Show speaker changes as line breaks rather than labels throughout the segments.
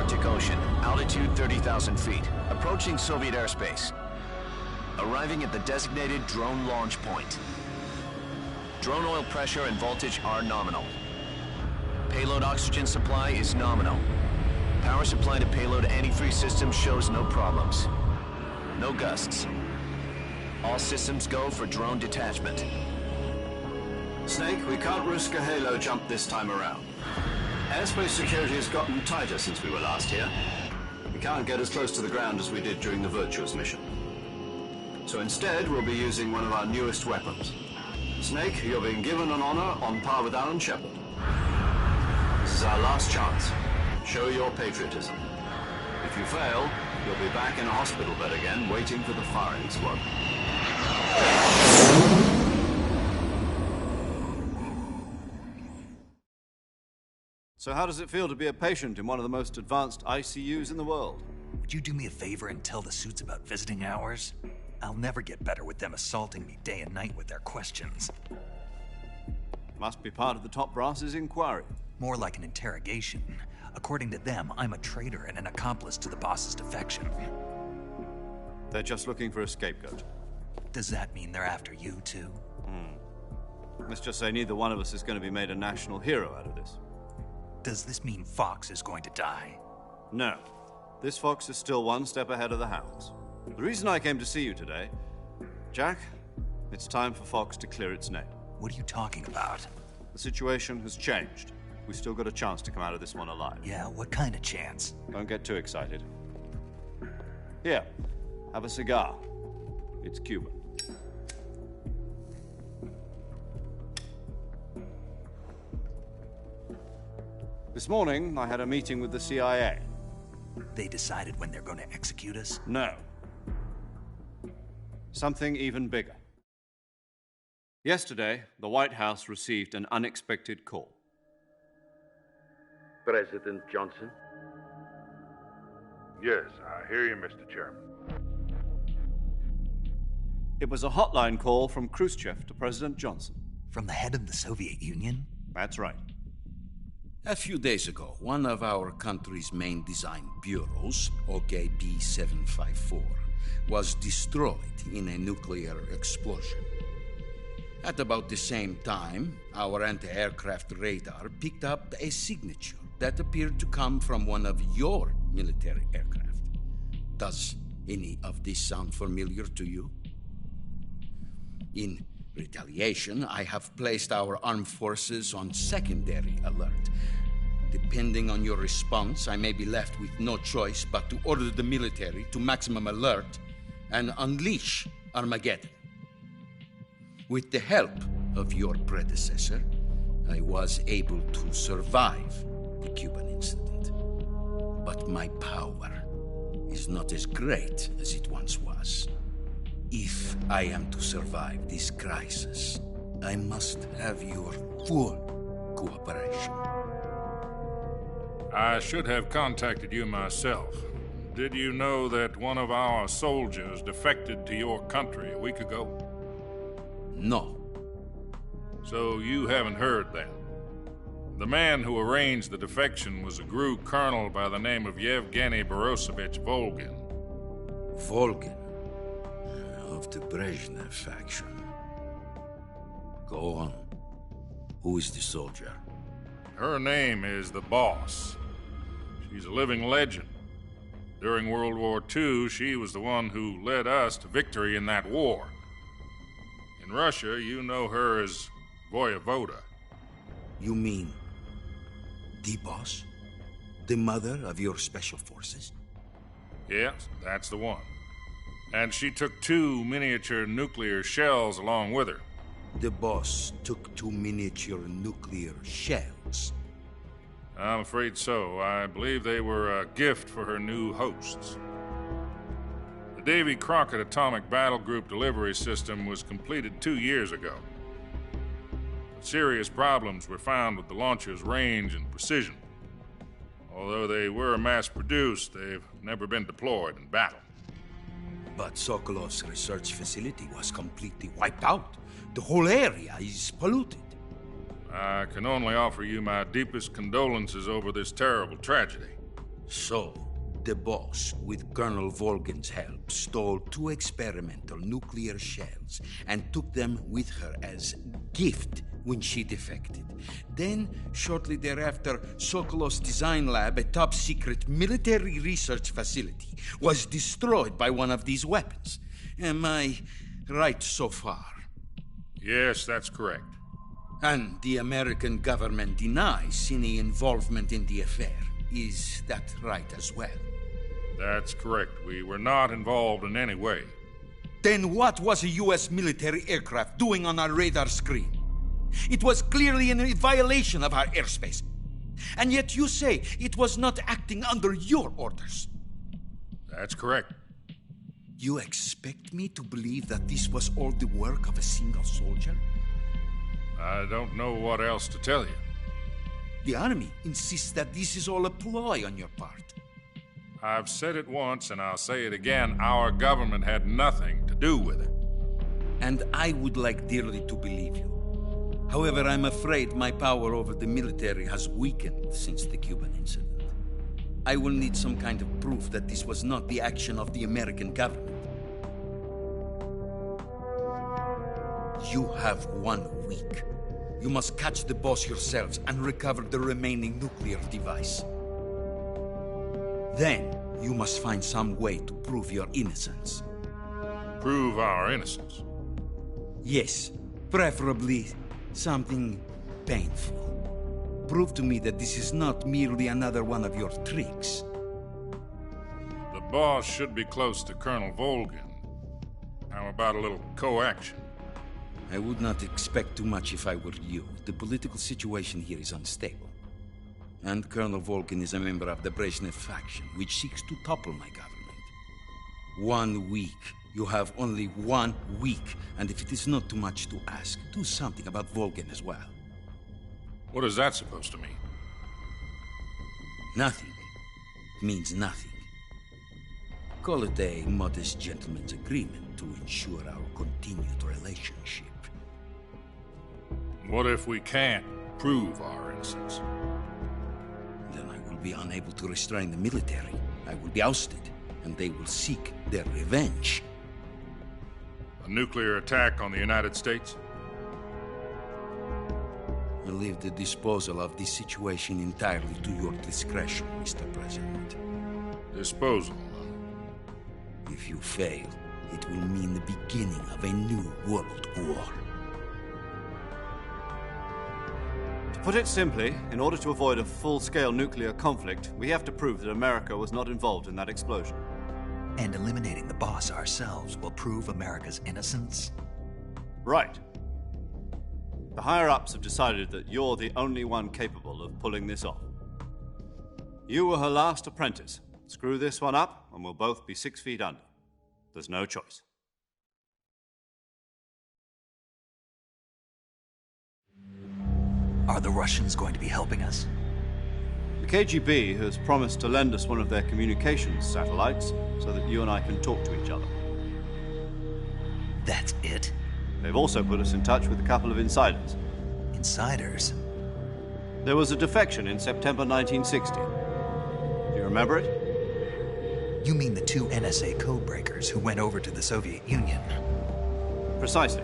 Arctic Ocean, altitude 30,000 feet, approaching Soviet airspace. Arriving at the designated drone launch point. Drone oil pressure and voltage are nominal. Payload oxygen supply is nominal. Power supply to payload anti-freeze system shows no problems. No gusts. All systems go for drone detachment.
Snake, we can't risk a halo jump this time around. Airspace security has gotten tighter since we were last here. We can't get as close to the ground as we did during the Virtuous mission. So instead, we'll be using one of our newest weapons. Snake, you're being given an honor on par with Alan Shepard. This is our last chance. Show your patriotism. If you fail, you'll be back in a hospital bed again, waiting for the firing squad.
So how does it feel to be a patient in one of the most advanced ICUs in the world?
Would you do me a favor and tell the suits about visiting hours? I'll never get better with them assaulting me day and night with their questions.
Must be part of the top brass's inquiry.
More like an interrogation. According to them, I'm a traitor and an accomplice to the boss's defection.
They're just looking for a scapegoat.
Does that mean they're after you, too?
Let's just say neither one of us is going to be made a national hero out of this.
Does this mean Fox is going to die?
No. This fox is still one step ahead of the hounds. The reason I came to see you today, Jack, it's time for Fox to clear its name.
What are you talking about?
The situation has changed. We've still got a chance to come out of this one alive.
Yeah, what kind of chance?
Don't get too excited. Here, have a cigar. It's Cuban. This morning, I had a meeting with the CIA.
They decided when they're going to execute us?
No. Something even bigger. Yesterday, the White House received an unexpected call.
President Johnson?
Yes, I hear you, Mr. Chairman.
It was a hotline call from Khrushchev to President Johnson.
From the head of the Soviet Union?
That's right.
A few days ago, one of our country's main design bureaus, OKB 754, was destroyed in a nuclear explosion. At about the same time, our anti-aircraft radar picked up a signature that appeared to come from one of your military aircraft. Does any of this sound familiar to you? In retaliation, I have placed our armed forces on secondary alert. Depending on your response, I may be left with no choice but to order the military to maximum alert and unleash Armageddon. With the help of your predecessor, I was able to survive the Cuban incident. But my power is not as great as it once was. If I am to survive this crisis, I must have your full cooperation.
I should have contacted you myself. Did you know that one of our soldiers defected to your country a week ago?
No.
So you haven't heard that. The man who arranged the defection was a GRU colonel by the name of Yevgeny Borosovich Volgin.
Volgin, of the Brezhnev faction. Go on. Who is the soldier?
Her name is the Boss. She's a living legend. During World War II, she was the one who led us to victory in that war. In Russia, you know her as Voyevoda.
You mean the boss? The mother of your special forces?
Yes, that's the one. And she took 2 miniature nuclear shells along with her.
The boss took 2 miniature nuclear shells.
I'm afraid so. I believe they were a gift for her new hosts. The Davy Crockett Atomic Battle Group delivery system was completed 2 years ago. But serious problems were found with the launcher's range and precision. Although they were mass-produced, they've never been deployed in battle.
But Sokolov's research facility was completely wiped out. The whole area is polluted.
I can only offer you my deepest condolences over this terrible tragedy.
So, the boss, with Colonel Volgin's help, stole 2 experimental nuclear shells and took them with her as gift when she defected. Then, shortly thereafter, Sokolov's design lab, a top-secret military research facility, was destroyed by one of these weapons. Am I right so far?
Yes, that's correct.
And the American government denies any involvement in the affair. Is that right as well?
That's correct. We were not involved in any way.
Then what was a U.S. military aircraft doing on our radar screen? It was clearly in violation of our airspace. And yet you say it was not acting under your orders.
That's correct.
You expect me to believe that this was all the work of a single soldier?
I don't know what else to tell you.
The Army insists that this is all a ploy on your part.
I've said it once, and I'll say it again. Our government had nothing to do with it.
And I would like dearly to believe you. However, I'm afraid my power over the military has weakened since the Cuban incident. I will need some kind of proof that this was not the action of the American government. You have 1 week. You must catch the boss yourselves and recover the remaining nuclear device. Then, you must find some way to prove your innocence.
Prove our innocence?
Yes, preferably something painful. Prove to me that this is not merely another one of your tricks.
The boss should be close to Colonel Volgin. How about a little coaction?
I would not expect too much if I were you. The political situation here is unstable. And Colonel Volgin is a member of the Brezhnev faction, which seeks to topple my government. 1 week. You have only 1 week. And if it is not too much to ask, do something about Volgin as well.
What is that supposed to mean?
Nothing means nothing. Call it a modest gentleman's agreement to ensure our continued relationship.
What if we can't prove our innocence?
Then I will be unable to restrain the military. I will be ousted, and they will seek their revenge.
A nuclear attack on the United States?
I leave the disposal of this situation entirely to your discretion, Mr. President.
Disposal,
If you fail, it will mean the beginning of a new world war.
To put it simply, in order to avoid a full-scale nuclear conflict, we have to prove that America was not involved in that explosion.
And eliminating the boss ourselves will prove America's innocence?
Right. The higher-ups have decided that you're the only one capable of pulling this off. You were her last apprentice. Screw this one up, and we'll both be 6 feet under. There's no choice.
Are the Russians going to be helping us?
The KGB has promised to lend us one of their communications satellites so that you and I can talk to each other.
That's it?
They've also put us in touch with a couple of insiders.
Insiders?
There was a defection in September 1960. Do you remember it?
You mean the 2 NSA codebreakers who went over to the Soviet Union?
Precisely.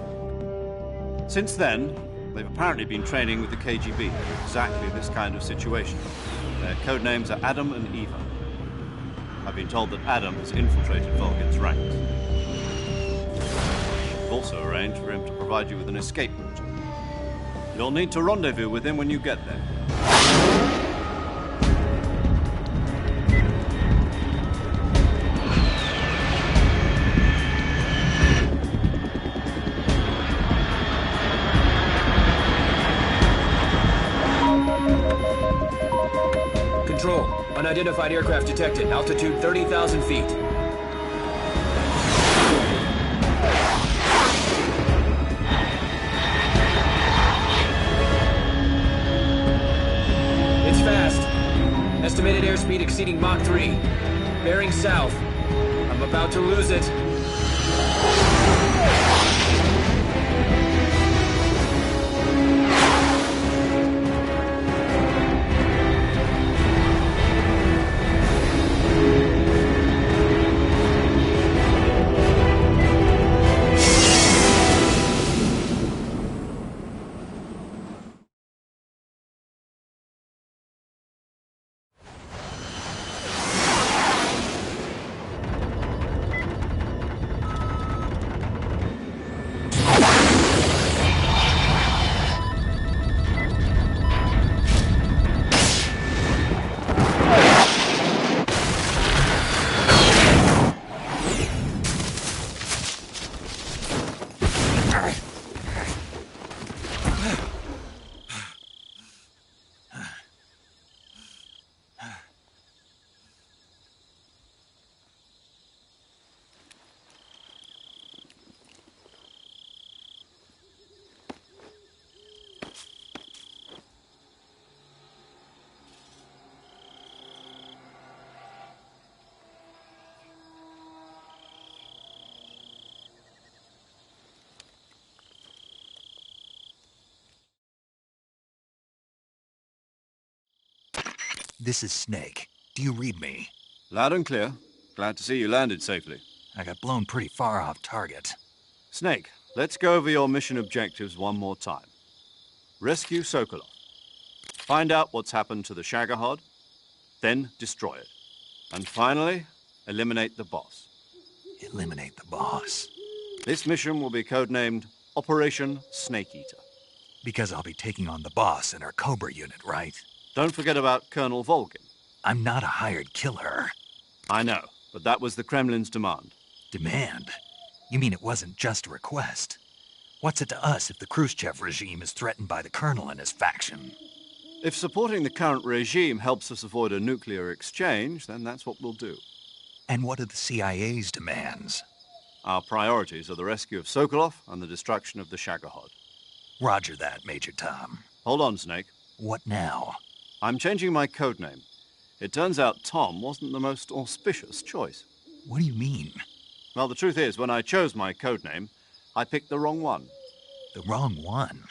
Since then, they've apparently been training with the KGB for exactly this kind of situation. Their code names are Adam and Eva. I've been told that Adam has infiltrated Volgin's ranks. We've also arranged for him to provide you with an escape route. You'll need to rendezvous with him when you get there.
Control. Unidentified aircraft detected. Altitude 30,000 feet. It's fast. Estimated airspeed exceeding Mach 3. Bearing south. I'm about to lose it.
This is Snake. Do you read me?
Loud and clear. Glad to see you landed safely.
I got blown pretty far off target.
Snake, let's go over your mission objectives one more time. Rescue Sokolov. Find out what's happened to the Shagohod, then destroy it. And finally, eliminate the boss.
Eliminate the boss.
This mission will be codenamed Operation Snake Eater.
Because I'll be taking on the boss in our Cobra unit, right?
Don't forget about Colonel Volgin.
I'm not a hired killer.
I know, but that was the Kremlin's demand.
Demand? You mean it wasn't just a request? What's it to us if the Khrushchev regime is threatened by the Colonel and his faction?
If supporting the current regime helps us avoid a nuclear exchange, then that's what we'll do.
And what are the CIA's demands?
Our priorities are the rescue of Sokolov and the destruction of the Shagohod.
Roger that, Major Tom.
Hold on, Snake.
What now?
I'm changing my codename. It turns out Tom wasn't the most auspicious choice.
What do you mean?
Well, the truth is, when I chose my codename, I picked the wrong one.
The wrong one?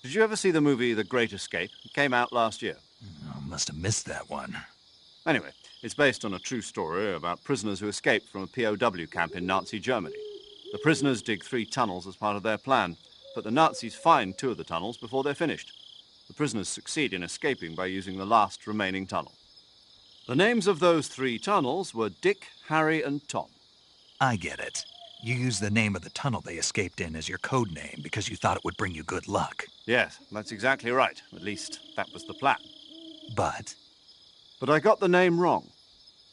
Did you ever see the movie The Great Escape? It came out last year.
I must have missed that one.
Anyway, it's based on a true story about prisoners who escaped from a POW camp in Nazi Germany. The prisoners dig 3 tunnels as part of their plan, but the Nazis find 2 of the tunnels before they're finished. The prisoners succeed in escaping by using the last remaining tunnel. The names of those 3 tunnels were Dick, Harry, and Tom.
I get it. You used the name of the tunnel they escaped in as your code name because you thought it would bring you good luck.
Yes, that's exactly right. At least, that was the plan.
But
I got the name wrong.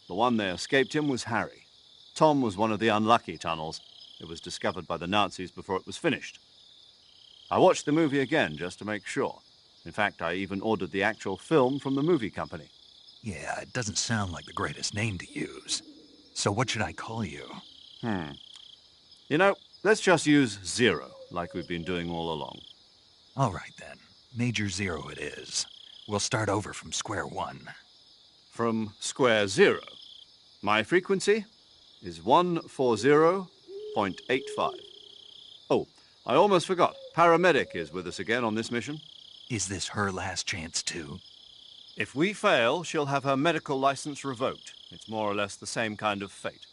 The one they escaped in was Harry. Tom was one of the unlucky tunnels. It was discovered by the Nazis before it was finished. I watched the movie again just to make sure. In fact, I even ordered the actual film from the movie company.
yeah, it doesn't sound like the greatest name to use. So what should I call you?
You know, let's just use Zero, like we've been doing all along.
All right, then. Major Zero it is. We'll start over from square one.
From square 0. My frequency is 140.85. Oh, I almost forgot. Paramedic is with us again on this mission.
Is this her last chance, too?
If we fail, she'll have her medical license revoked. It's more or less the same kind of fate.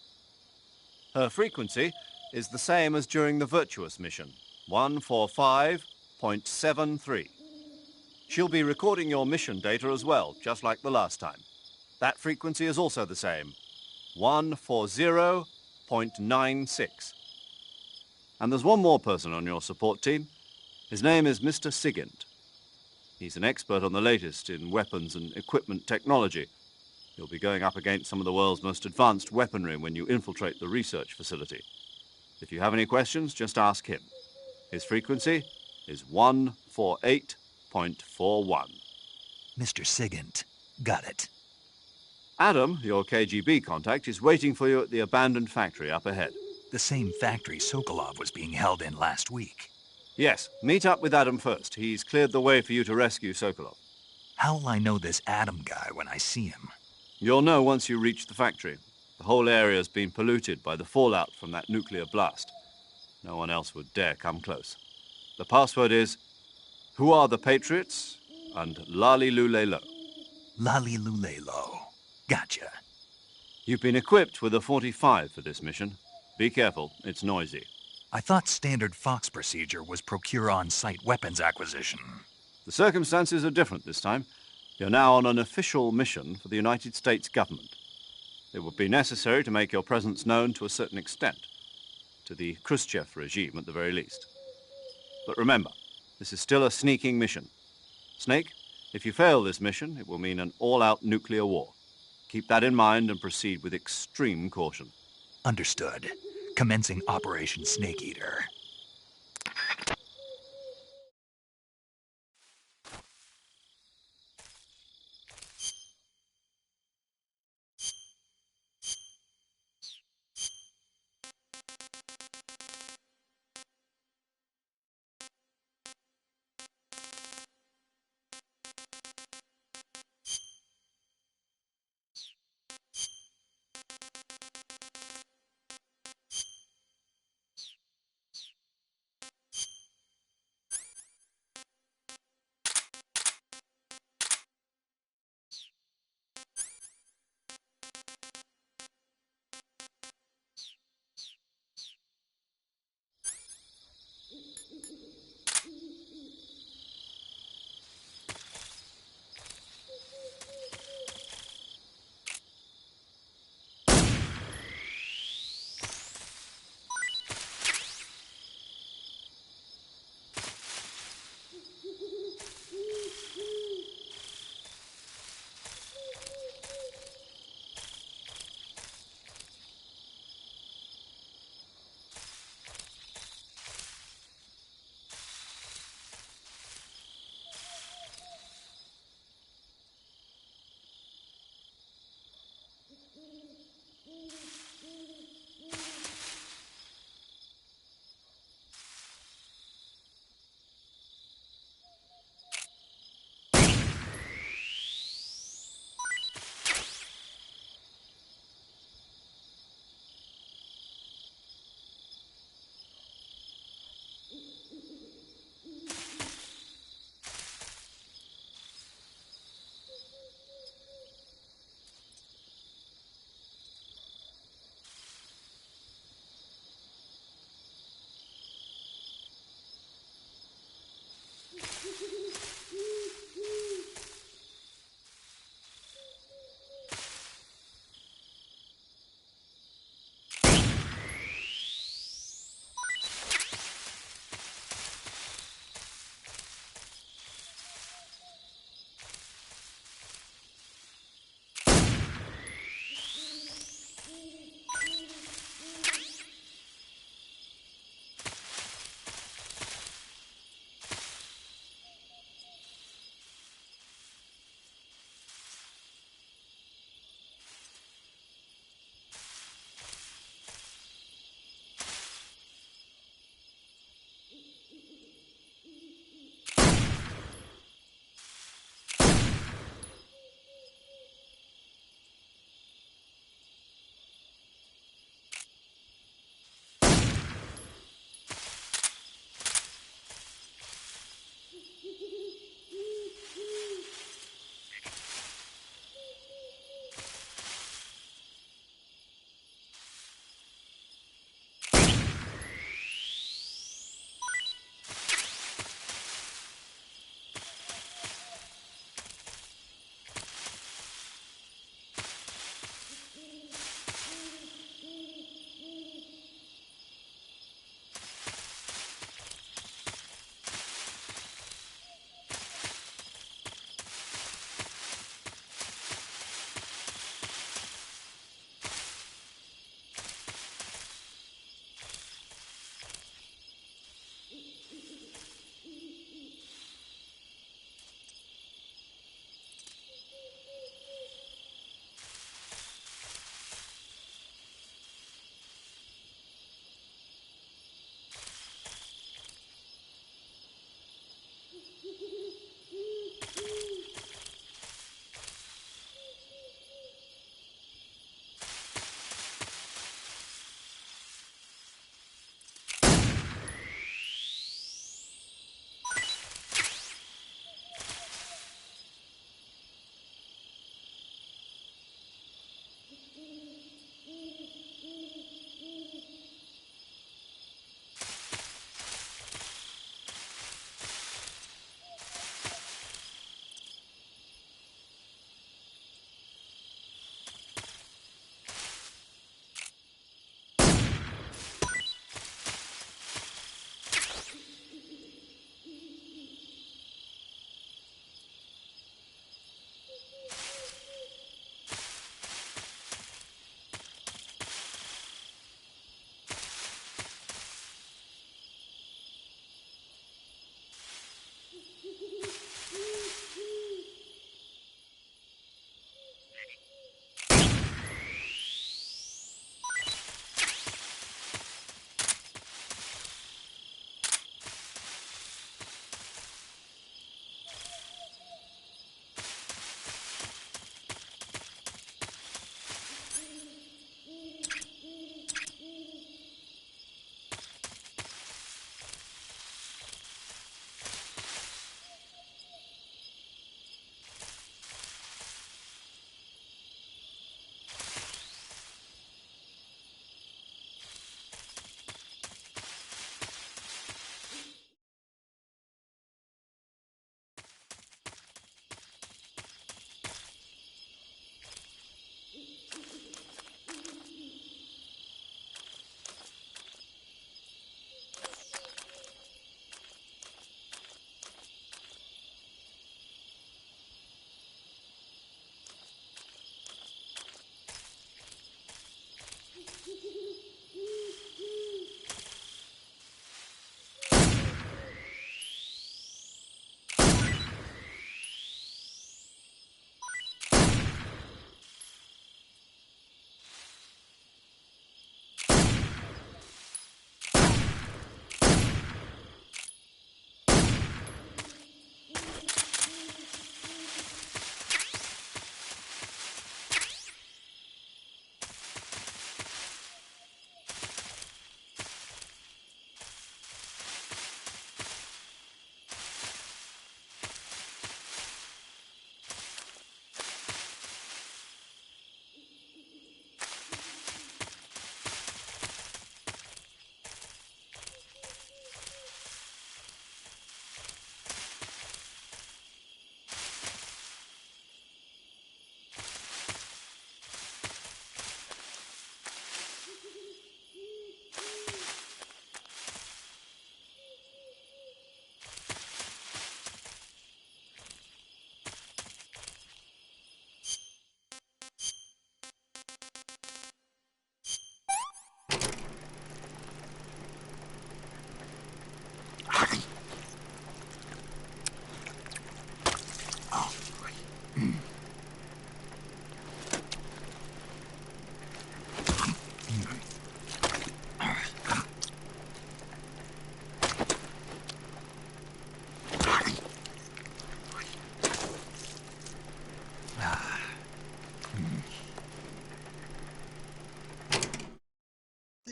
Her frequency is the same as during the Virtuous mission, 145.73. She'll be recording your mission data as well, just like the last time. That frequency is also the same, 140.96. And there's one more person on your support team. His name is Mr. Sigint. He's an expert on the latest in weapons and equipment technology. You'll be going up against some of the world's most advanced weaponry when you infiltrate the research facility. If you have any questions, just ask him. His frequency is 148.41.
Mr. Sigint. Got it.
Adam, your KGB contact, is waiting for you at the abandoned factory up ahead.
The same factory Sokolov was being held in last week.
Yes, meet up with Adam first. He's cleared the way for you to rescue Sokolov.
How will I know this Adam guy when I see him?
You'll know once you reach the factory. The whole area's been polluted by the fallout from that nuclear blast. No one else would dare come close. The password is, "Who are the Patriots?" and "Lali Lulelo."
Lali Lulelo. Gotcha.
You've been equipped with a 45 for this mission. Be careful, it's noisy.
I thought standard Fox procedure was procure on-site weapons acquisition.
The circumstances are different this time. You're now on an official mission for the United States government. It would be necessary to make your presence known to a certain extent, to the Khrushchev regime at the very least. But remember, this is still a sneaking mission. Snake, if you fail this mission, it will mean an all-out nuclear war. Keep that in mind and proceed with extreme caution.
Understood. Commencing Operation Snake Eater.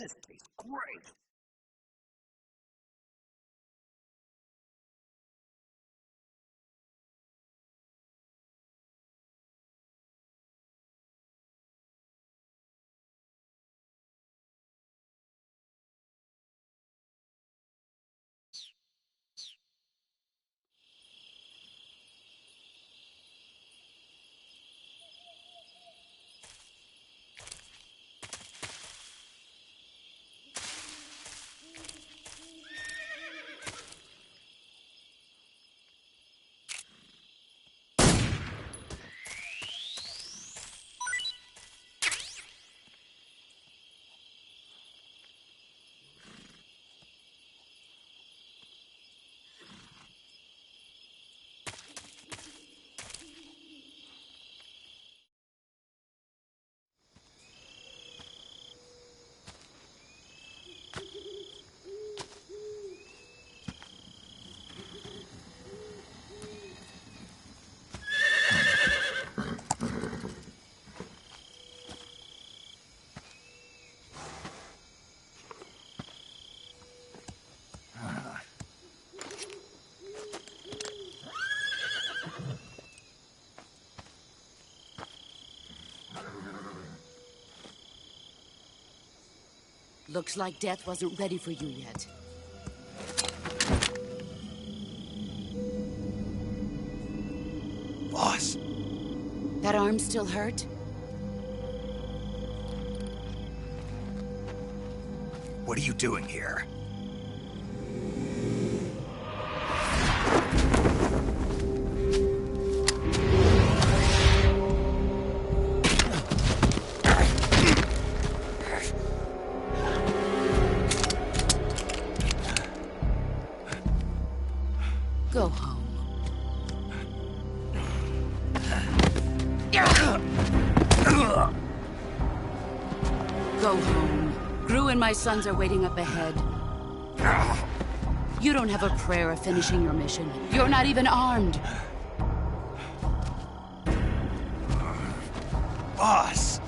This tastes great.
Looks like death wasn't ready for you yet.
Boss!
That arm still hurt?
What are you doing here?
Go home. Go home. Gru and my sons are waiting up ahead. You don't have a prayer of finishing your mission. You're not even armed.
Boss!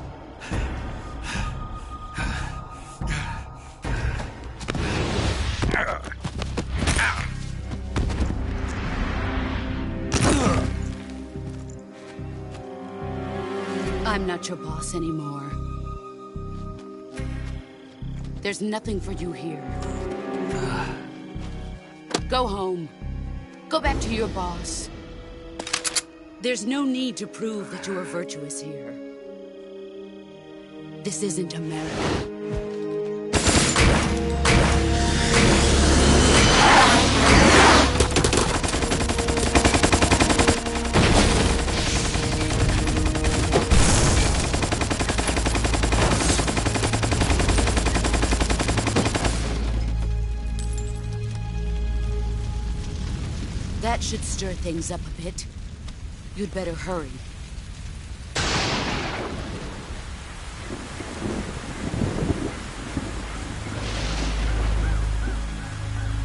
I'm not your boss anymore. There's nothing for you here. Go home. Go back to your boss. There's no need to prove that you are virtuous here. This isn't America. That should stir things up a bit. You'd better hurry.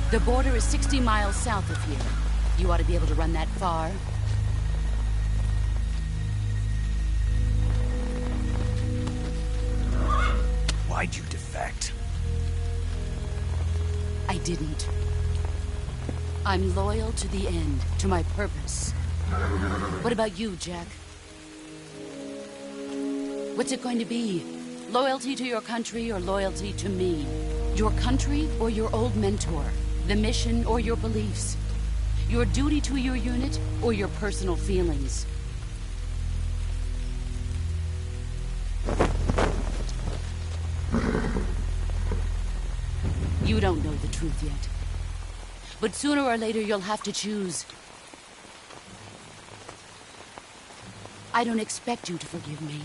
The border is 60 miles south of here. You ought to be able to run that far.
Why'd you defect?
I didn't. I'm loyal to the end, to my purpose. What about you, Jack? What's it going to be? Loyalty to your country or loyalty to me? Your country or your old mentor? The mission or your beliefs? Your duty to your unit or your personal feelings? You don't know the truth yet. But sooner or later, you'll have to choose. I don't expect you to forgive me.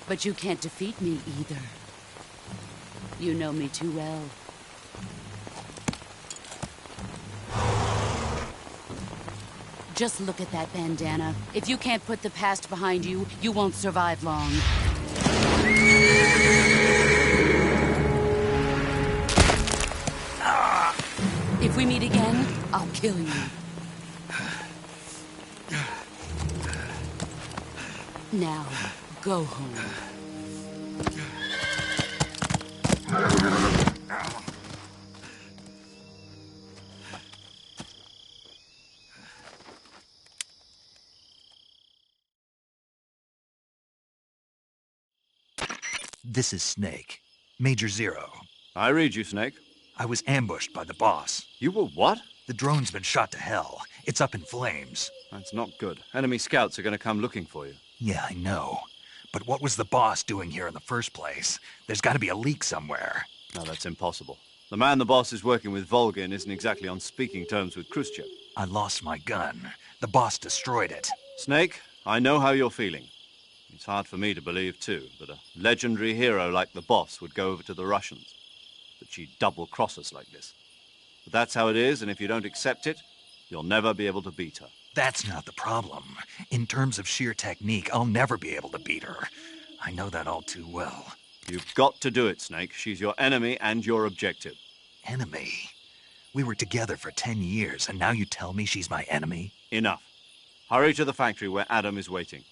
But you can't defeat me either. You know me too well. Just look at that bandana. If you can't put the past behind you, you won't survive long. If we meet again, I'll kill you. Now, Go home.
This is Snake. Major Zero.
I read you, Snake.
I was ambushed by the boss.
You were what?
The drone's been shot to hell. It's up in flames.
That's not good. Enemy scouts are going to come looking for you.
Yeah, I know. But what was the boss doing here in the first place? There's got to be a leak somewhere.
No, that's impossible. The man the boss is working with, Volgin, isn't exactly on speaking terms with Khrushchev.
I lost my gun. The boss destroyed it.
Snake, I know how you're feeling. It's hard for me to believe, too, that a legendary hero like the boss would go over to the Russians. That she'd double-cross us like this. But that's how it is, and if you don't accept it, you'll never be able to beat her.
That's not the problem. In terms of sheer technique, I'll never be able to beat her. I know that all too well.
You've got to do it, Snake. She's your enemy and your objective.
Enemy? We were together for 10 years, and now you tell me she's my enemy?
Enough. Hurry to the factory where Adam is waiting.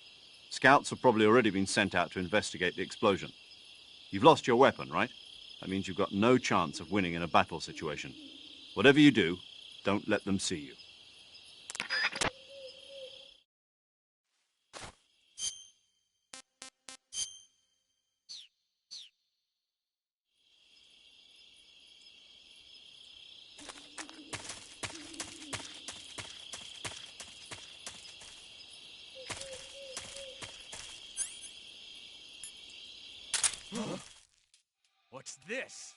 Scouts have probably already been sent out to investigate the explosion. You've lost your weapon, right? That means you've got no chance of winning in a battle situation. Whatever you do, don't let them see you.
What's this?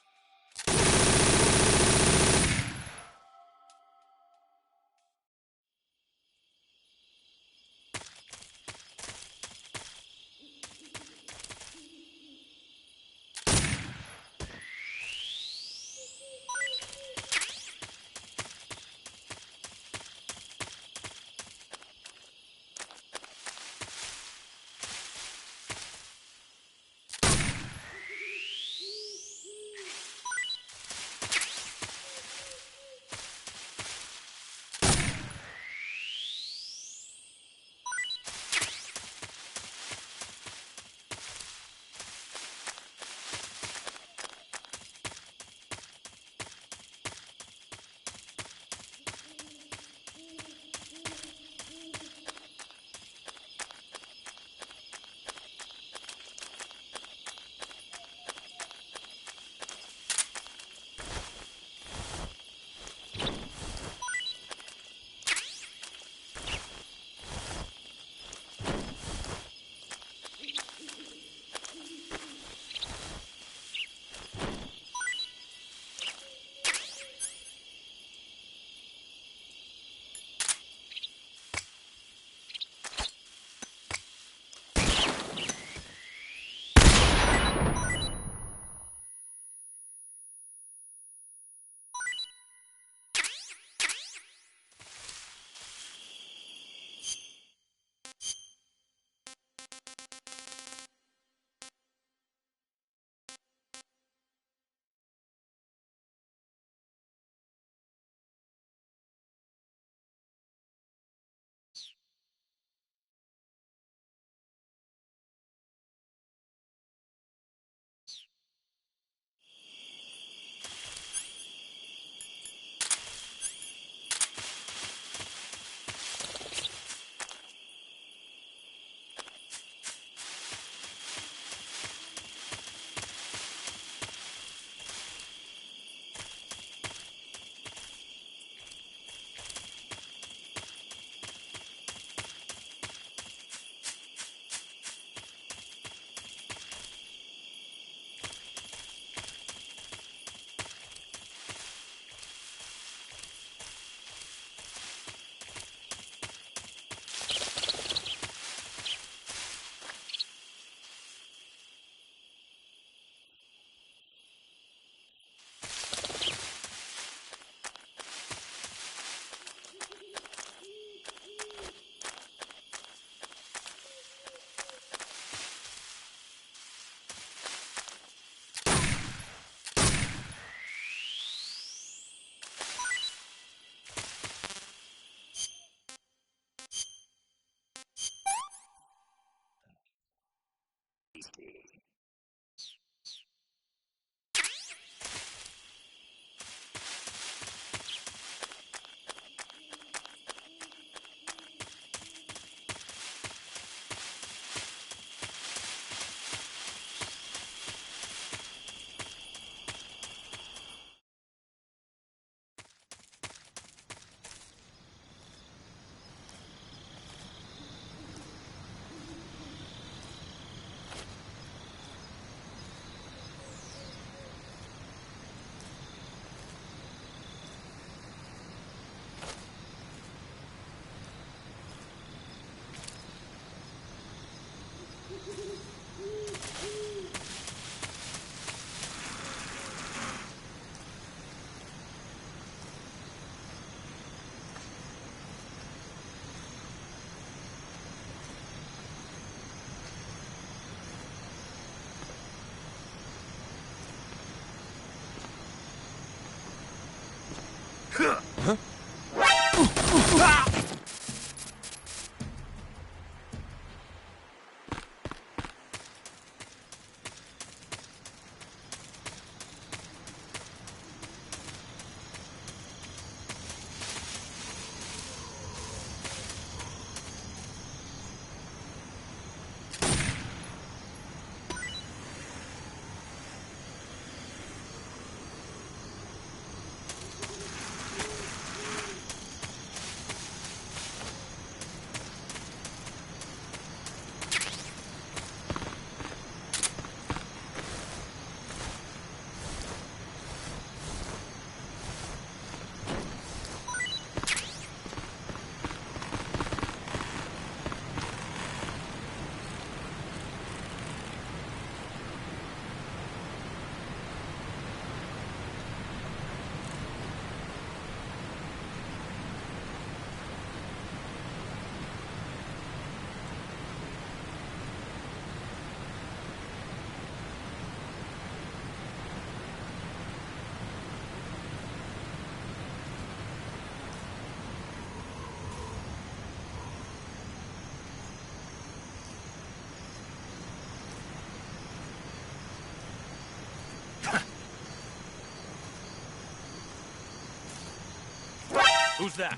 Who's that?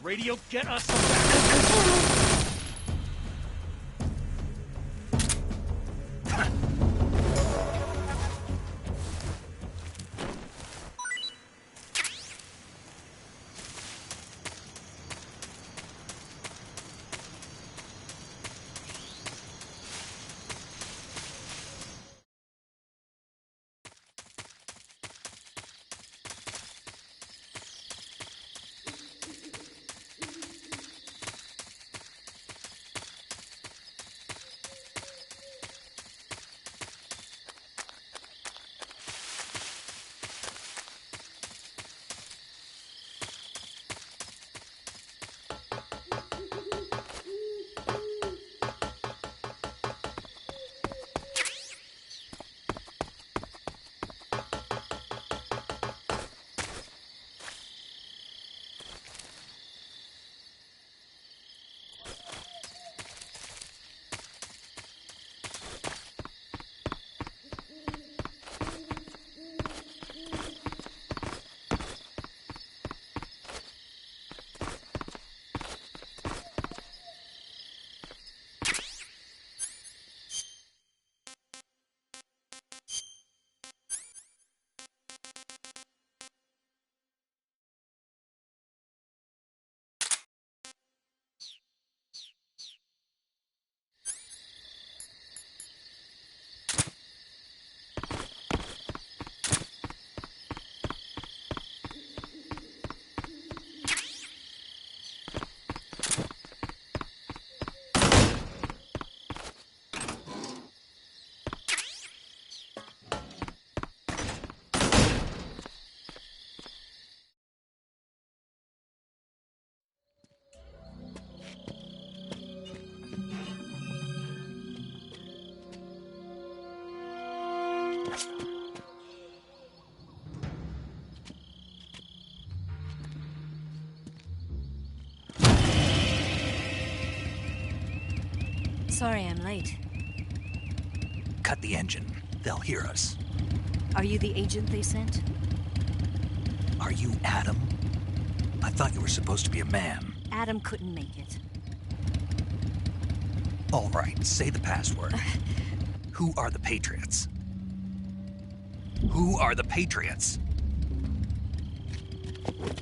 Radio, get us some backup.
Sorry I'm late.
Cut the engine. They'll hear us.
Are you the agent they sent?
Are you Adam? I thought you were supposed to be a man.
Adam couldn't make it.
All right, say the password. Who are the Patriots? Who are the Patriots?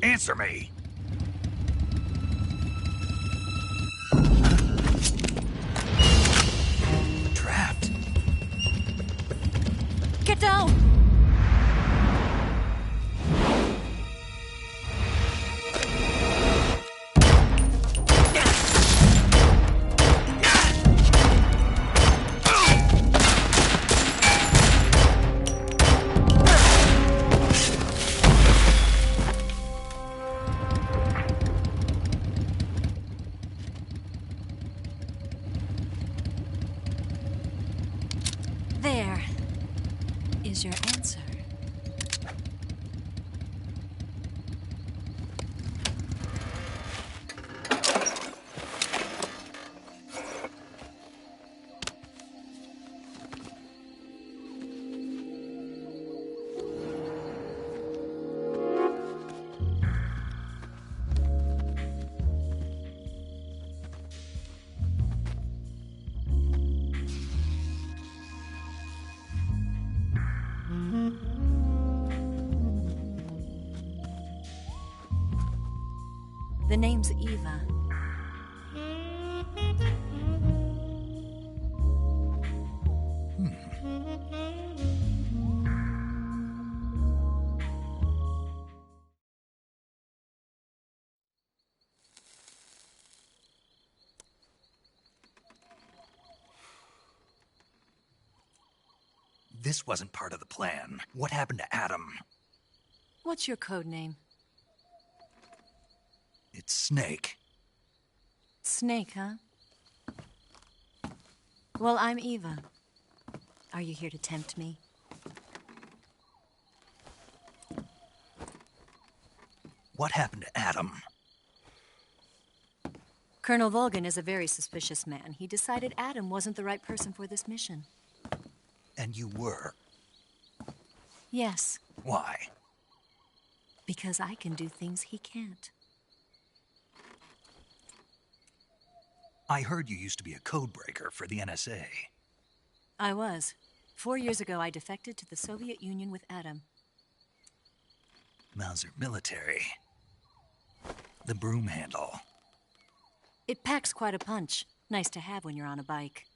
Answer me! Trapped.
Get down! There is your answer. The name's Eva.
This wasn't part of the plan. What happened to Adam?
What's your code name?
It's Snake.
Snake, huh? Well, I'm Eva. Are you here to tempt me?
What happened to Adam?
Colonel Volgan is a very suspicious man. He decided Adam wasn't the right person for this mission.
And you were?
Yes,
Why?
because I can do things he can't.
I heard you used to be a codebreaker for the NSA.
I was. 4 years ago, I defected to the Soviet Union with Adam.
Mauser military. The broom handle.
It packs quite a punch. Nice to have when you're on a bike.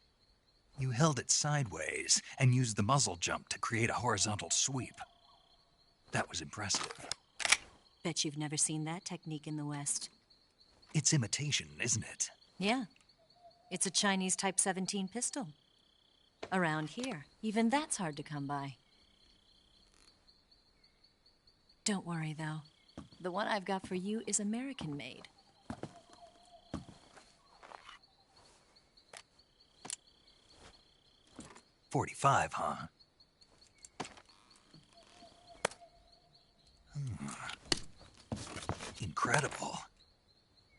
You held it sideways and used the muzzle jump to create a horizontal sweep. That was impressive.
Bet you've never seen that technique in the West.
It's imitation, isn't it?
Yeah. It's a Chinese Type 17 pistol. Around here, even that's hard to come by. Don't worry, though. The one I've got for you is American-made.
.45, huh? Incredible.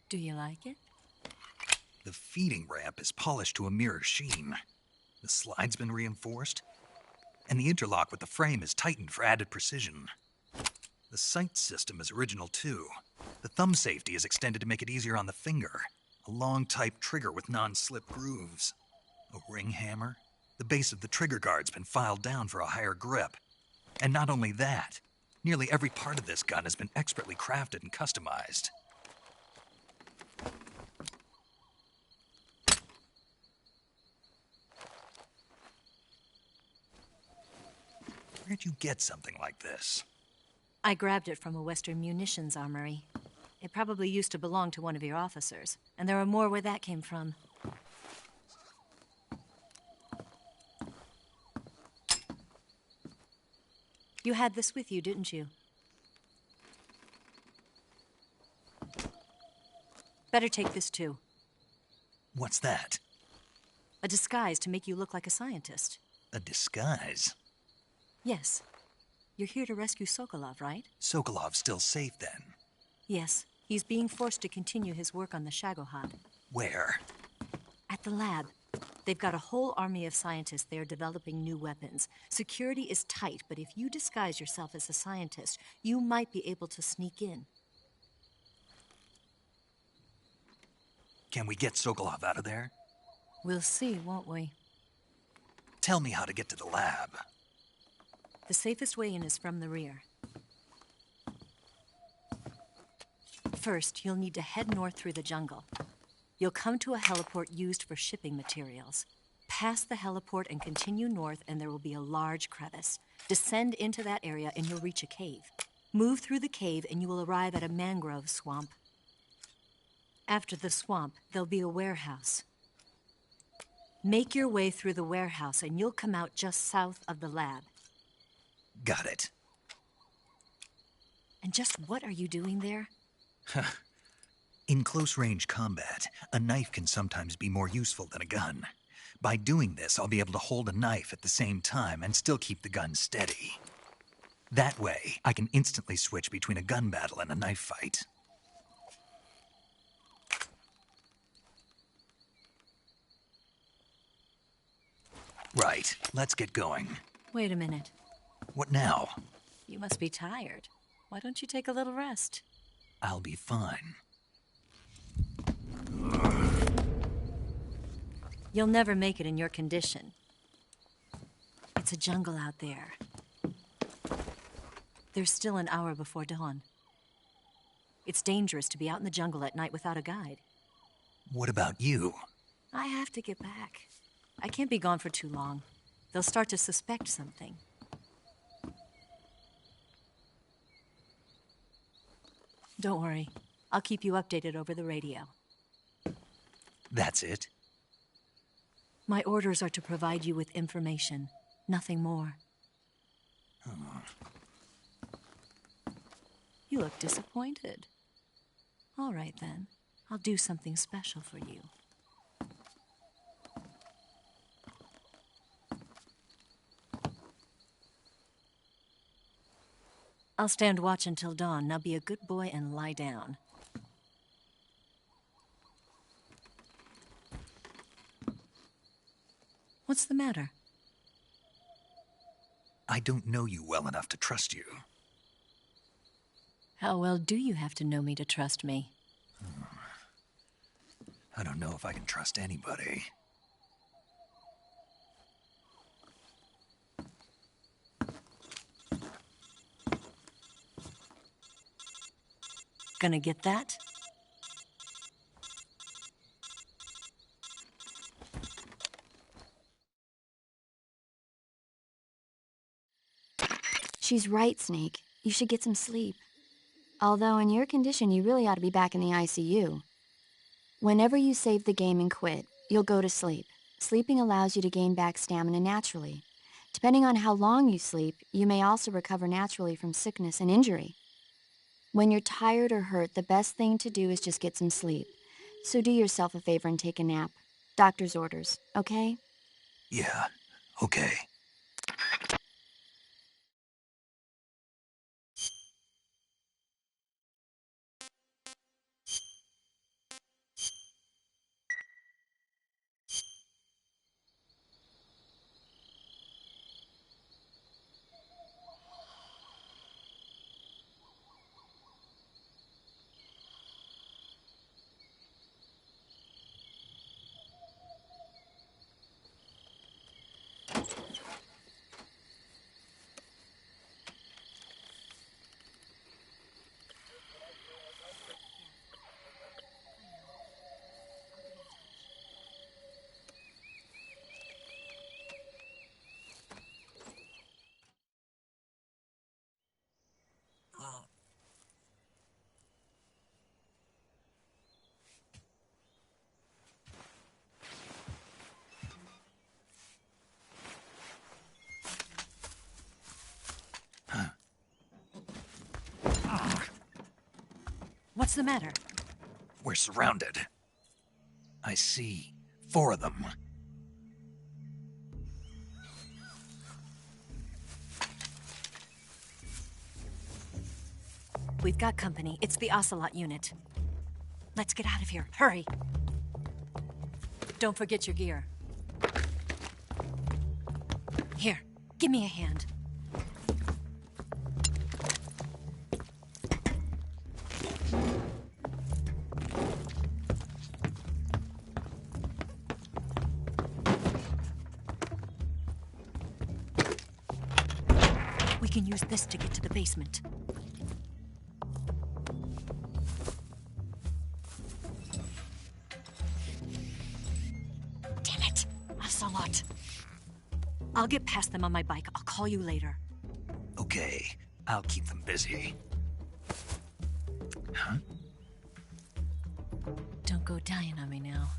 Do you like it?
The feeding ramp is polished to a mirror sheen. The slide's been reinforced, and the interlock with the frame is tightened for added precision. The sight system is original, too. The thumb safety is extended to make it easier on the finger. A long-type trigger with non-slip grooves. A ring hammer. The base of the trigger guard's been filed down for a higher grip. And not only that, nearly every part of this gun has been expertly crafted and customized. Where'd you get something like this?
I grabbed it from a Western munitions armory. It probably used to belong to one of your officers, and there are more where that came from. You had this with you, didn't you? Better take this too.
What's that?
A disguise to make you look like a scientist.
A disguise?
Yes. You're here to rescue Sokolov, right?
Sokolov's still safe then?
Yes. He's being forced to continue his work on the Shagohod.
Where?
At the lab. They've got a whole army of scientists there developing new weapons. Security is tight, but if you disguise yourself as a scientist, you might be able to sneak in.
Can we get Sokolov out of there?
We'll see, won't we?
Tell me how to get to the lab.
The safest way in is from the rear. First, you'll need to head north through the jungle. You'll come to a heliport used for shipping materials. Pass the heliport and continue north, and there will be a large crevice. Descend into that area, and you'll reach a cave. Move through the cave, and you will arrive at a mangrove swamp. After the swamp, there'll be a warehouse. Make your way through the warehouse, and you'll come out just south of the lab.
Got it.
And just what are you doing there?
In close-range combat, a knife can sometimes be more useful than a gun. By doing this, I'll be able to hold a knife at the same time and still keep the gun steady. That way, I can instantly switch between a gun battle and a knife fight. Right, let's get going.
Wait a minute.
What now?
You must be tired. Why don't you take a little rest?
I'll be fine.
You'll never make it in your condition. It's a jungle out there. There's still an hour before dawn. It's dangerous to be out in the jungle at night without a guide.
What about you?
I have to get back. I can't be gone for too long. They'll start to suspect something. Don't worry. I'll keep you updated over the radio.
That's it?
My orders are to provide you with information, nothing more. You look disappointed. All right, then. I'll do something special for you. I'll stand watch until dawn. Now be a good boy and lie down. What's the matter?
I don't know you well enough to trust you.
How well do you have to know me to trust me?
I don't know if I can trust anybody.
Gonna get that?
She's right, Snake. You should get some sleep. Although in your condition, you really ought to be back in the ICU. Whenever you save the game and quit, you'll go to sleep. Sleeping allows you to gain back stamina naturally. Depending on how long you sleep, you may also recover naturally from sickness and injury. When you're tired or hurt, the best thing to do is just get some sleep. So do yourself a favor and take a nap. Doctor's orders, okay?
Yeah, okay.
What's the matter?
We're surrounded. I see 4 of them.
We've got company. It's the Ocelot unit. Let's get out of here. Hurry. Don't forget your gear. Here, give me a hand. We can use this to get to the basement. Damn it! Ocelot. I'll get past them on my bike. I'll call you later.
Okay, I'll keep them busy. Huh?
Don't go dying on me now.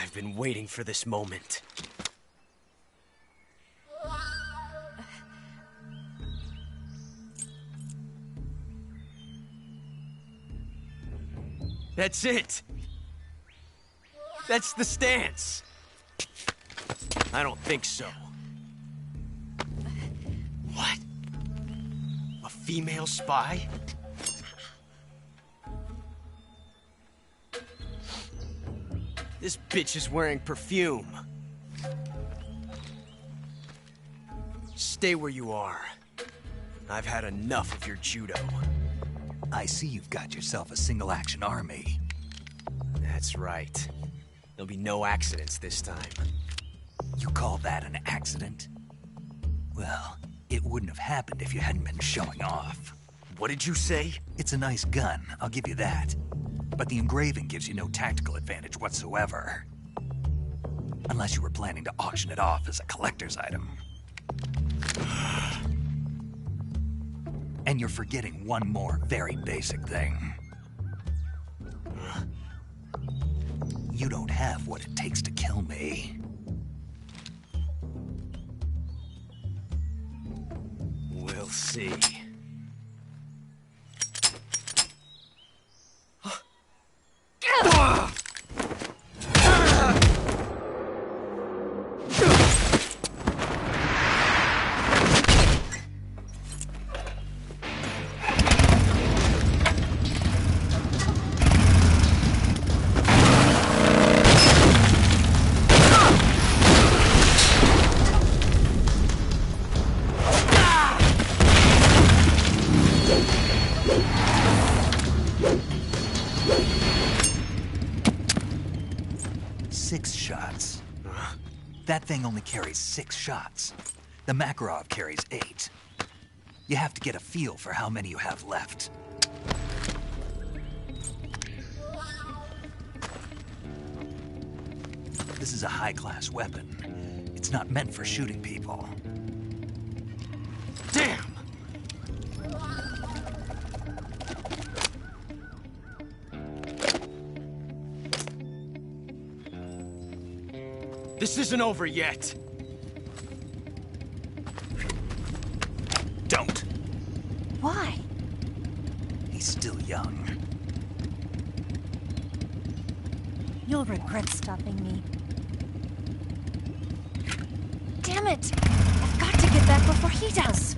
I've been waiting for this moment. That's it! That's the stance! I don't think so. What? A female spy? This bitch is wearing perfume. Stay where you are. I've had enough of your judo.
I see you've got yourself a single-action army.
That's right. There'll be no accidents this time.
You call that an accident? Well, it wouldn't have happened if you hadn't been showing off.
What did you say?
It's a nice gun, I'll give you that. But the engraving gives you no tactical advantage whatsoever. Unless you were planning to auction it off as a collector's item. And you're forgetting one more very basic thing. You don't have what it takes to kill me.
We'll see.
That thing only carries 6 shots. The Makarov carries 8. You have to get a feel for how many you have left. This is a high-class weapon. It's not meant for shooting people.
Damn! This isn't over yet.
Don't.
Why?
He's still young.
You'll regret stopping me. Damn it! I've got to get back before he does.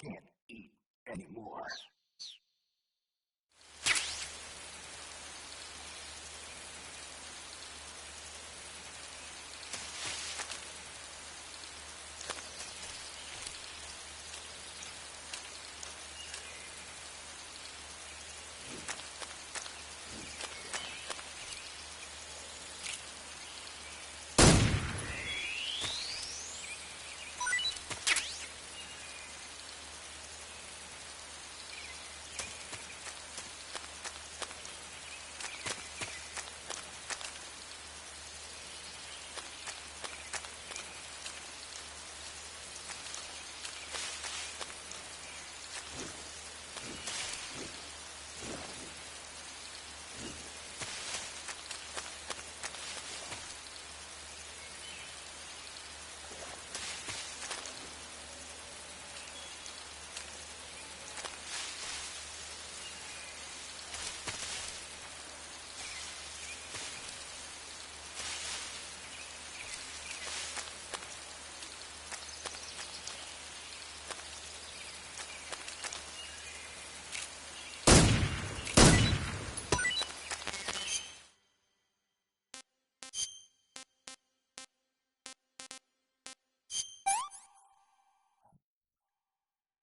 can't eat anymore.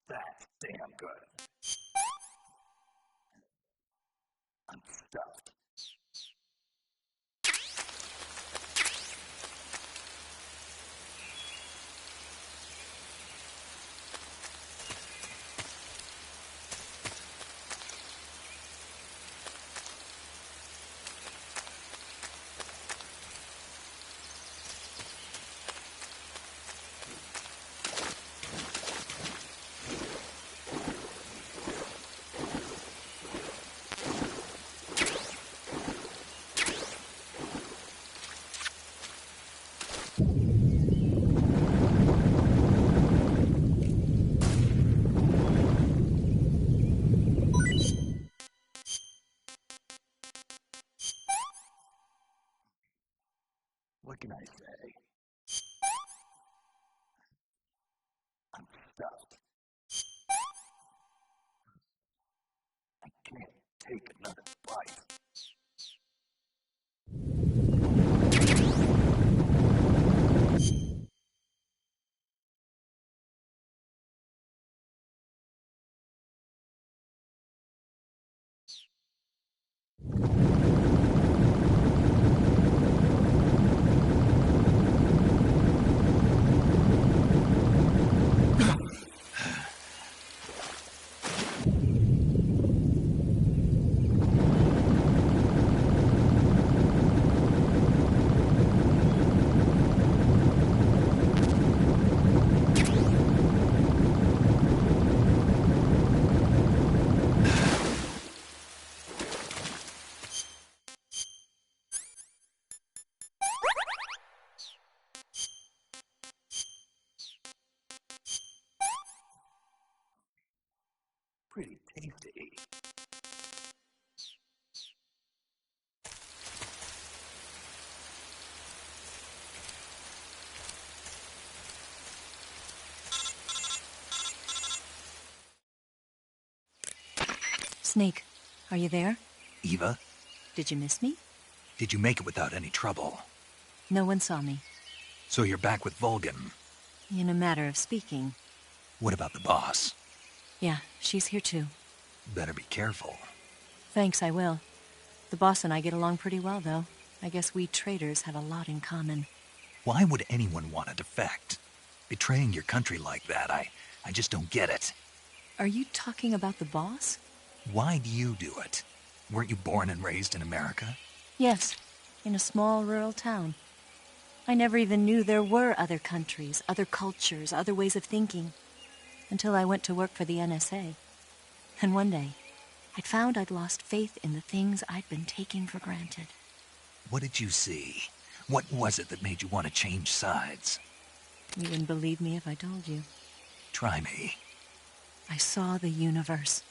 That's damn good. I'm stuffed. What can I say? I'm stuffed. I can't take another bite. Pretty tasty.
Snake, are you there?
Eva,
Did you miss me?
did you make it without any trouble?
No one saw me.
So you're back with Vulcan.
In a matter of speaking.
What about the boss?
Yeah, she's here too.
Better be careful.
Thanks, I will. The boss and I get along pretty well, though. I guess we traitors have a lot in common.
Why would anyone want to defect? Betraying your country like that, I just don't get it.
Are you talking about the boss?
Why do you do it? Weren't you born and raised in America?
Yes, in a small rural town. I never even knew there were other countries, other cultures, other ways of thinking, until I went to work for the NSA. And one day, I'd found I'd lost faith in the things I'd been taking for granted.
What did you see? What was it that made you want to change sides?
You wouldn't believe me if I told you.
Try me.
I saw the universe.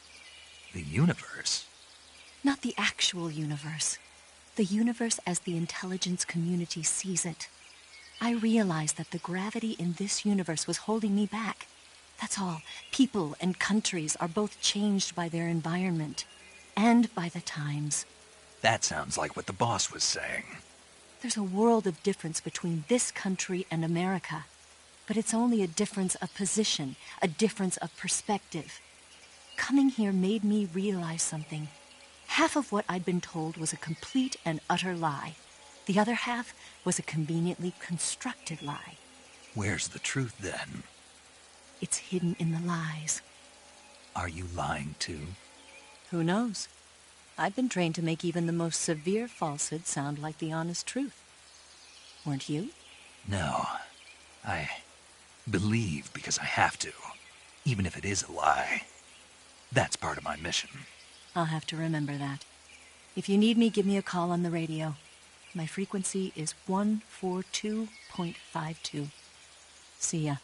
The universe?
Not the actual universe. The universe as the intelligence community sees it. I realized that the gravity in this universe was holding me back. That's all. People and countries are both changed by their environment and by the times.
That sounds like what the boss was saying.
There's a world of difference between this country and America. But it's only a difference of position, a difference of perspective. Coming here made me realize something. Half of what I'd been told was a complete and utter lie. The other half was a conveniently constructed lie.
Where's the truth, then?
It's hidden in the lies.
Are you lying, too?
Who knows? I've been trained to make even the most severe falsehood sound like the honest truth. Weren't you?
No. I believe because I have to, even if it is a lie. That's part of my mission.
I'll have to remember that. If you need me, give me a call on the radio. My frequency is 142.52. See ya.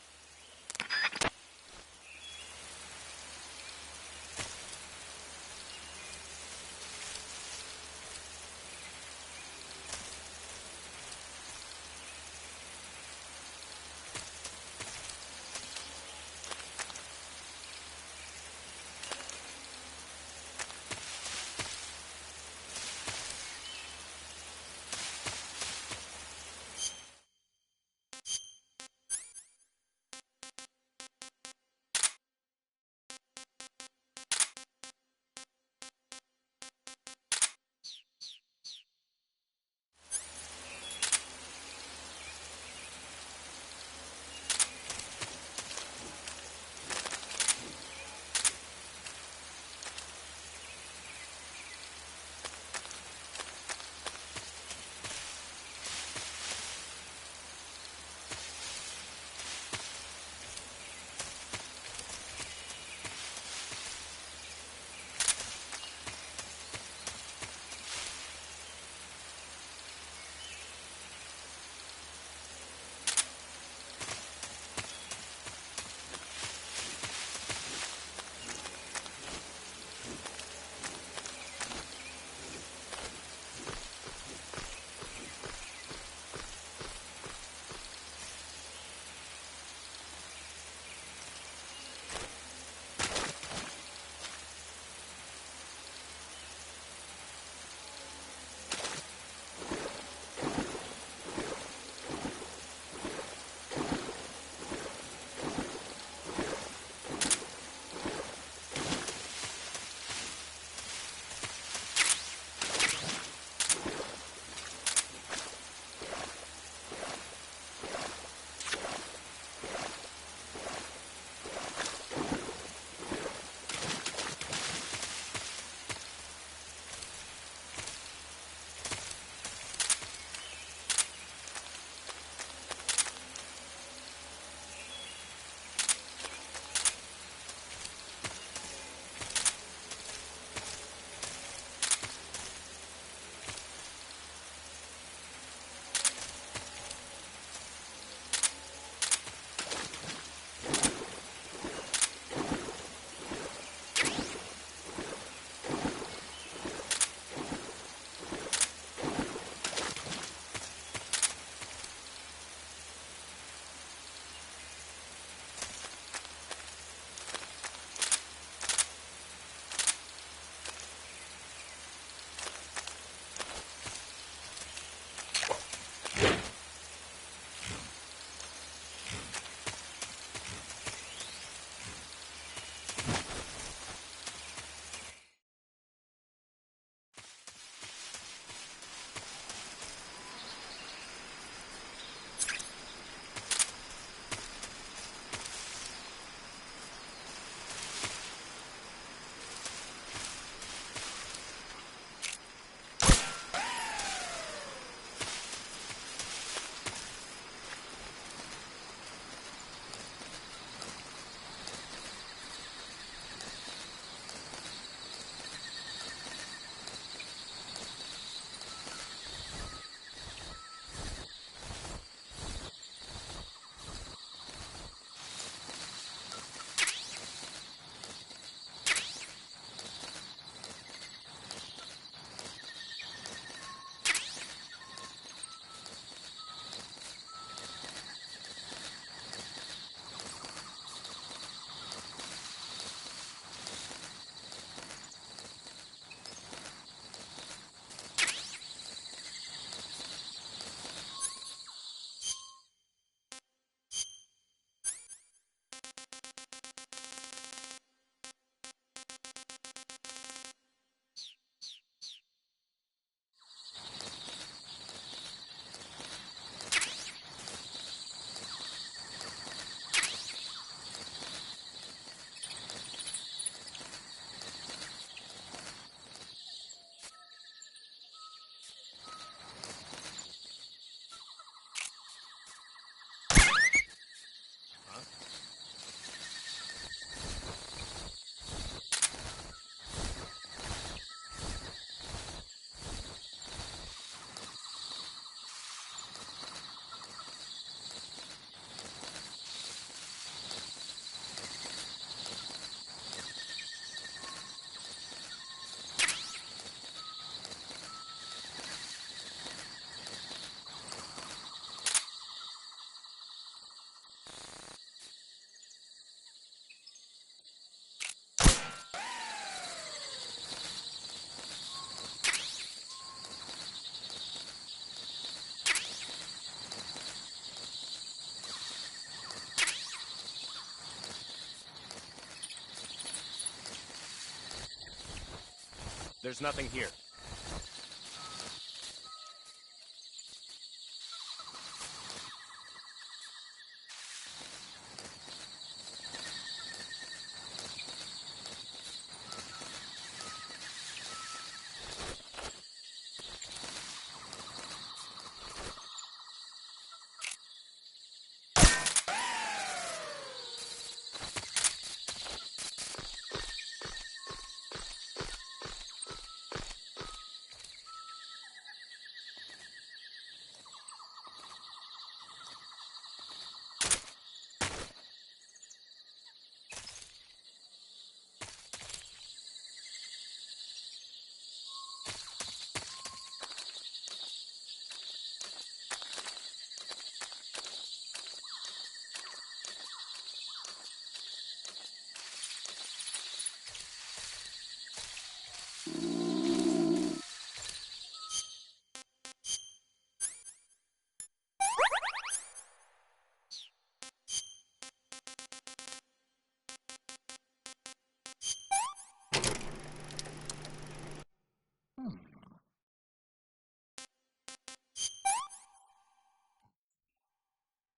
There's nothing here.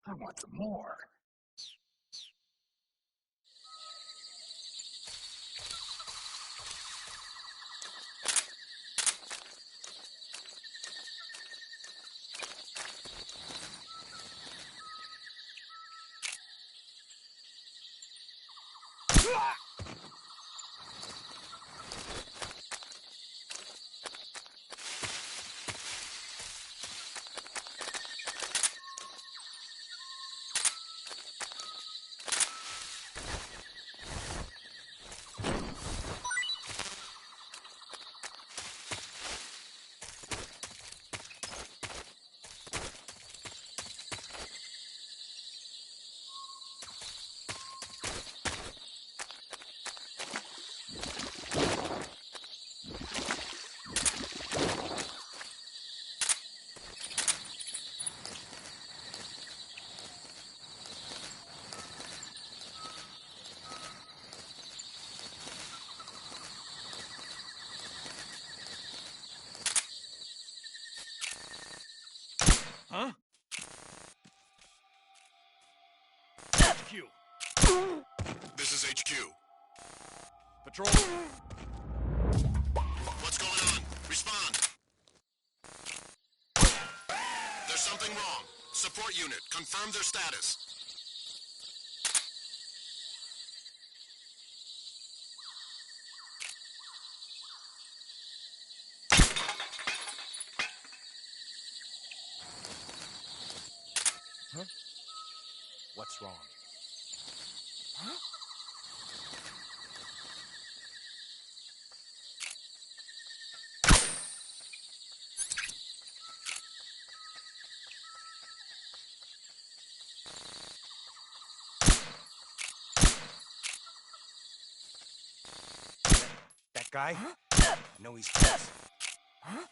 I want some more.
Huh? HQ.
This is HQ.
Patrol.
What's going on? Respond. There's something wrong. Support unit, confirm their status.
Huh? What's wrong?
Huh?
That guy?
Huh?
I know he's close.
Huh?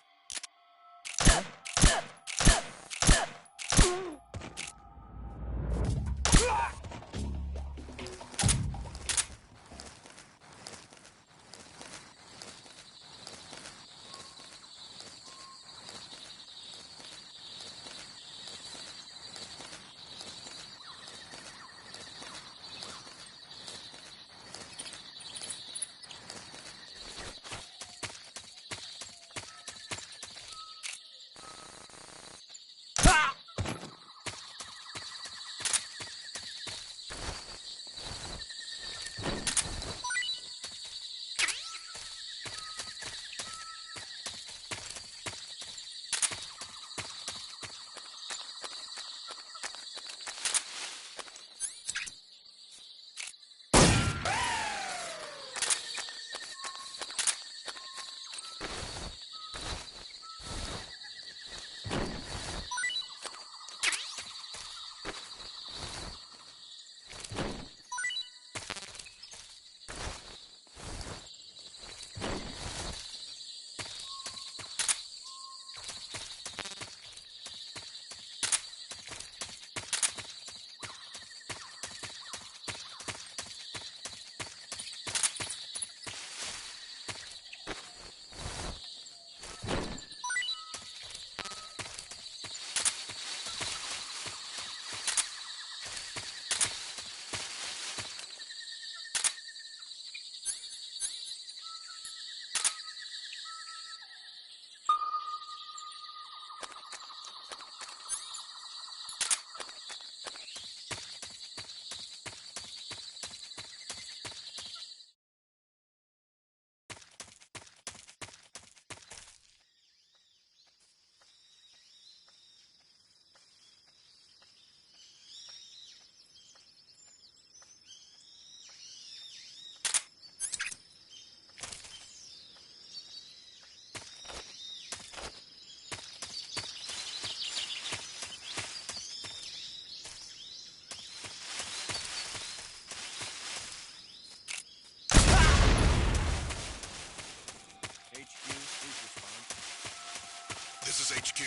This is HQ.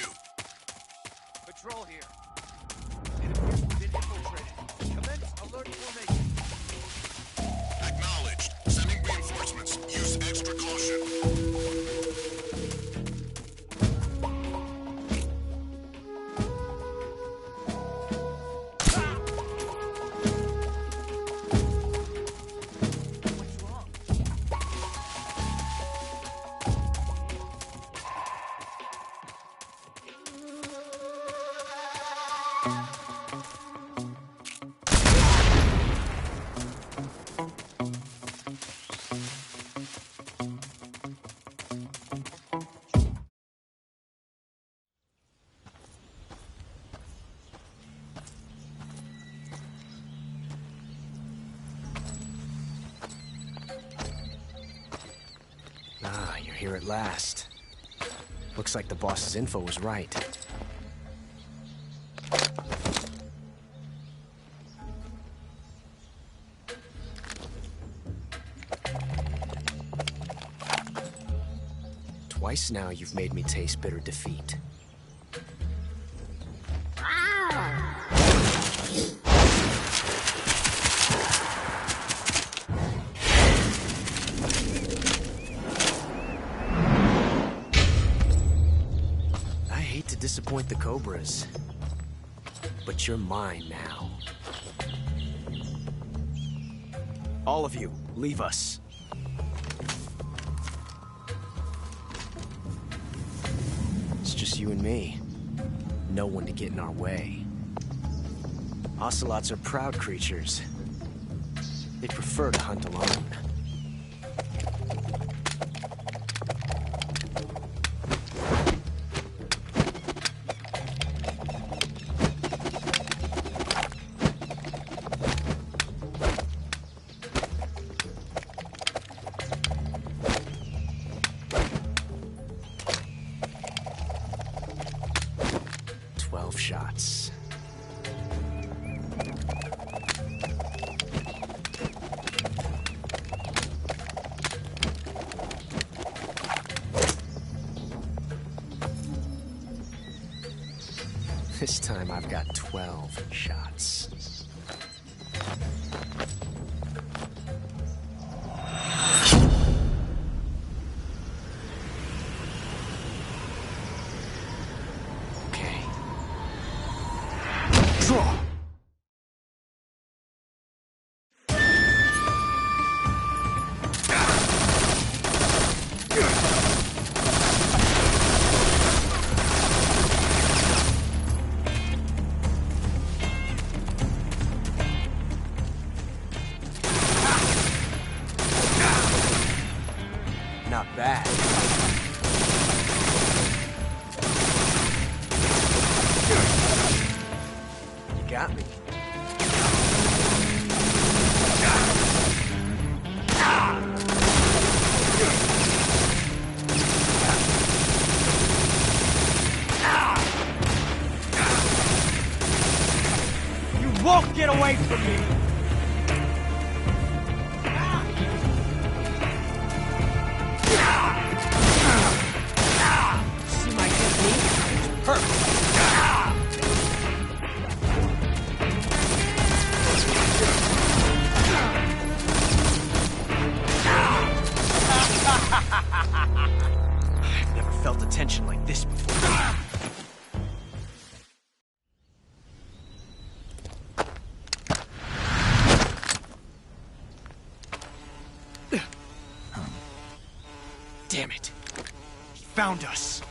Patrol here. It appears we've been infiltrated. Commence alert formation.
Acknowledged. Sending reinforcements. Use extra caution.
Ah, you're here at last. Looks like the boss's info was right. Twice now you've made me taste bitter defeat. Disappoint the Cobras, but you're mine now. All of you, leave us. It's just you and me. No one to get in our way. Ocelots are proud creatures. They prefer to hunt alone. Shots. This time I've got 12 shots. Not bad. You got me.
You won't get away from me!
I've never felt a tension like this before. Damn it. He found us.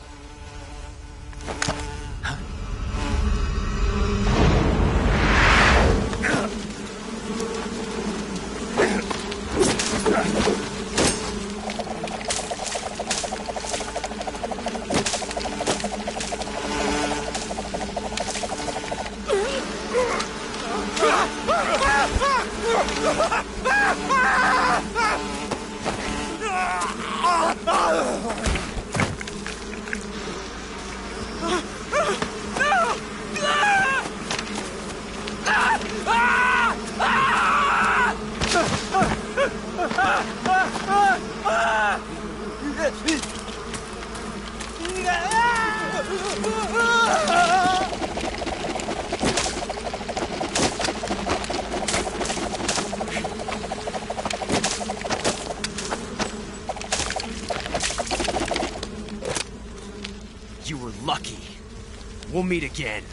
You were lucky. We'll meet again.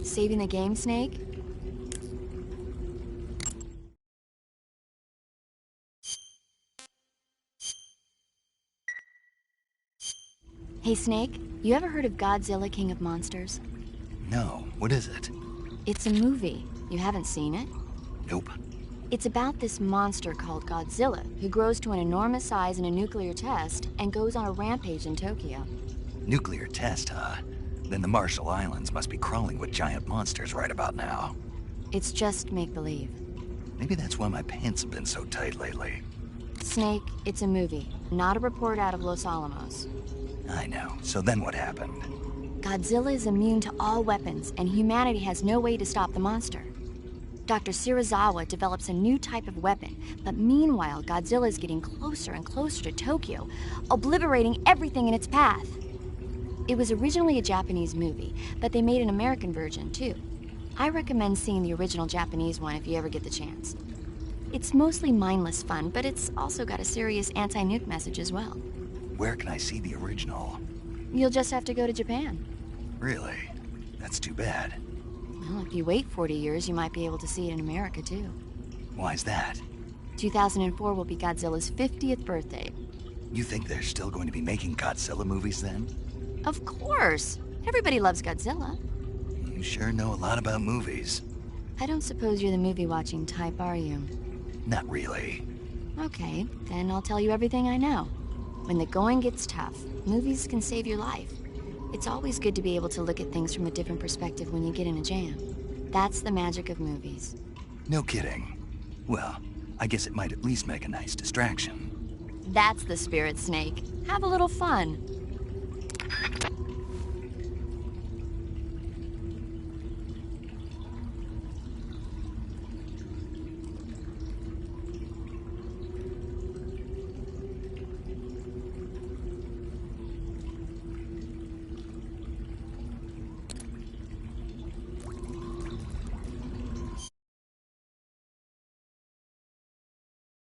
Saving the game, Snake? Hey, Snake, you ever heard of Godzilla, King of Monsters?
No, what is it?
It's a movie. You haven't seen it?
Nope.
It's about this monster called Godzilla, who grows to an enormous size in a nuclear test and goes on a rampage in Tokyo.
Nuclear test, huh? Then the Marshall Islands must be crawling with giant monsters right about now.
It's just make-believe.
Maybe that's why my pants have been so tight lately.
Snake, it's a movie, not a report out of Los Alamos.
I know. So then what happened?
Godzilla is immune to all weapons, and humanity has no way to stop the monster. Dr. Shirazawa develops a new type of weapon, but meanwhile, Godzilla is getting closer and closer to Tokyo, obliterating everything in its path. It was originally a Japanese movie, but they made an American version, too. I recommend seeing the original Japanese one if you ever get the chance. It's mostly mindless fun, but it's also got a serious anti-nuke message as well.
Where can I see the original?
You'll just have to go to Japan.
Really? That's too bad.
Well, if you wait 40 years, you might be able to see it in America, too.
Why's that?
2004 will be Godzilla's 50th birthday.
You think they're still going to be making Godzilla movies then?
Of course! Everybody loves Godzilla.
You sure know a lot about movies.
I don't suppose you're the movie-watching type, are you?
Not really.
Okay, then I'll tell you everything I know. When the going gets tough, movies can save your life. It's always good to be able to look at things from a different perspective when you get in a jam. That's the magic of movies.
No kidding. Well, I guess it might at least make a nice distraction.
That's the spirit, Snake. Have a little fun.